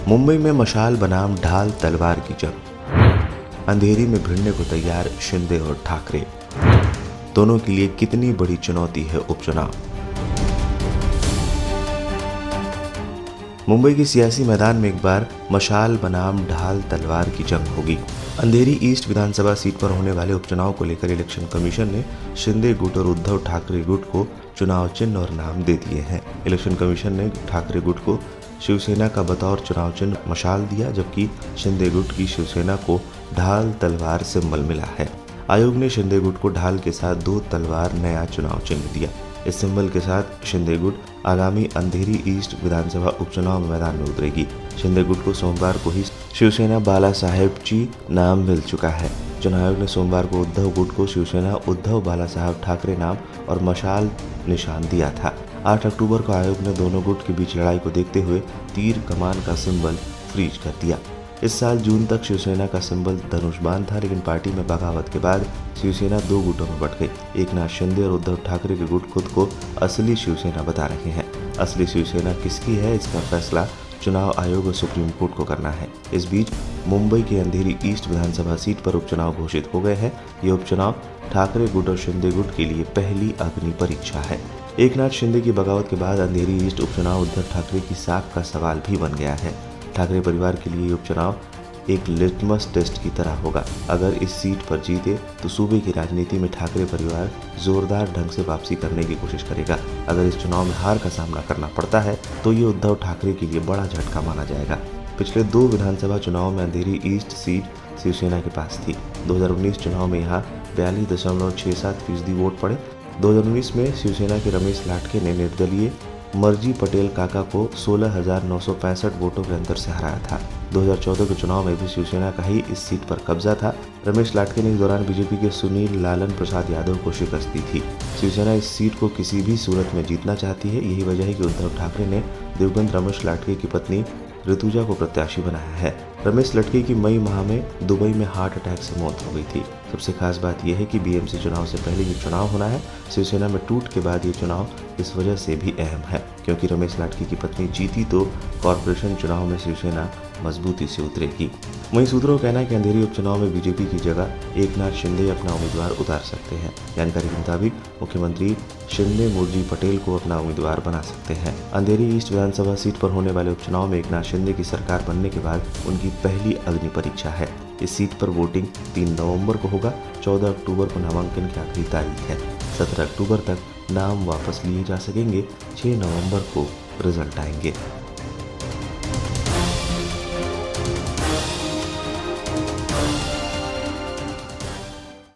मुंबई में मशाल बनाम ढाल तलवार की जंग। अंधेरी में भिड़ने को तैयार शिंदे और ठाकरे। दोनों के लिए कितनी बड़ी चुनौती है उपचुनाव। मुंबई के सियासी मैदान में एक बार मशाल बनाम ढाल तलवार की जंग होगी। अंधेरी ईस्ट विधानसभा सीट पर होने वाले उपचुनाव को लेकर इलेक्शन कमीशन ने शिंदे गुट और उद्धव ठाकरे गुट को चुनाव चिन्ह और नाम दे दिए हैं। इलेक्शन कमीशन ने ठाकरे गुट को शिवसेना का बतौर चुनाव चिन्ह मशाल दिया, जबकि शिंदे गुट की शिवसेना को ढाल तलवार सिंबल मिला है। आयोग ने शिंदे गुट को ढाल के साथ 2 तलवार नया चुनाव चिन्ह दिया। इस सिंबल के साथ शिंदे गुट आगामी अंधेरी ईस्ट विधानसभा उपचुनाव में मैदान में उतरेगी। शिंदे गुट को सोमवार को ही शिवसेना बाला साहेब ची नाम मिल चुका है। चुनाव आयोग ने सोमवार को उद्धव गुट को शिवसेना उद्धव बाला साहब ठाकरे नाम और मशाल निशान दिया था। 8 अक्टूबर को आयोग ने दोनों गुट के बीच लड़ाई को देखते हुए तीर कमान का सिंबल फ्रीज कर दिया। इस साल जून तक शिवसेना का सिंबल धनुष बाण था, लेकिन पार्टी में बगावत के बाद शिवसेना 2 गुटों में बंट गई। एकनाथ शिंदे और उद्धव ठाकरे के गुट खुद को असली शिवसेना बता रहे हैं। असली शिवसेना किसकी है, इसका फैसला चुनाव आयोग और सुप्रीम कोर्ट को करना है। इस बीच मुंबई के अंधेरी ईस्ट विधानसभा सीट पर उपचुनाव घोषित हो गए हैं। ये उपचुनाव ठाकरे गुट और शिंदे गुट के लिए पहली अग्नि परीक्षा है। एकनाथ शिंदे की बगावत के बाद अंधेरी ईस्ट उपचुनाव उद्धव ठाकरे की साख का सवाल भी बन गया है। ठाकरे परिवार के लिए ये उपचुनाव एक लिटमस टेस्ट की तरह होगा। अगर इस सीट पर जीते तो सूबे की राजनीति में ठाकरे परिवार जोरदार ढंग से वापसी करने की कोशिश करेगा। अगर इस चुनाव में हार का सामना करना पड़ता है तो ये उद्धव ठाकरे के लिए बड़ा झटका माना जाएगा। पिछले 2 विधानसभा चुनाव में अंधेरी ईस्ट सीट शिवसेना के पास थी। 2019 चुनाव में यहाँ 42.67% वोट पड़े। 2019 में शिवसेना के रमेश लाटके ने निर्दलीय मर्जी पटेल काका को 16,965 वोटों के अंतर से हराया था। 2014 के चुनाव में भी शिवसेना का ही इस सीट पर कब्जा था। रमेश लाटके ने इस दौरान बीजेपी के सुनील लालन प्रसाद यादव को शिकस्त दी थी। शिवसेना इस सीट को किसी भी सूरत में जीतना चाहती है। यही वजह है कि उद्धव ठाकरे ने दिवंगत रमेश लाटके की पत्नी ऋतुजा को प्रत्याशी बनाया है। रमेश लाटके की मई माह में दुबई में हार्ट अटैक से मौत हो गई थी। सबसे खास बात यह है कि बीएमसी चुनाव से पहले ये चुनाव होना है। शिवसेना में टूट के बाद ये चुनाव इस वजह से भी अहम है, क्योंकि रमेश लाटके की पत्नी जीती तो कॉर्पोरेशन चुनाव में शिवसेना मजबूती से उतरेगी। वहीं सूत्रों का कहना है कि अंधेरी उपचुनाव में बीजेपी की जगह एकनाथ शिंदे अपना उम्मीदवार उतार सकते हैं। जानकारी के मुताबिक मुख्यमंत्री शिंदे मुर्जी पटेल को अपना उम्मीदवार बना सकते हैं। अंधेरी ईस्ट विधानसभा सीट पर होने वाले उपचुनाव में एकनाथ शिंदे की सरकार बनने के बाद उनकी पहली अग्नि परीक्षा है। इस सीट पर वोटिंग 3 नवंबर को होगा। 14 अक्टूबर को नामांकन की आखिरी तारीख है। 17 अक्टूबर तक नाम वापस लिए जा सकेंगे। 6 नवंबर को रिजल्ट आएंगे।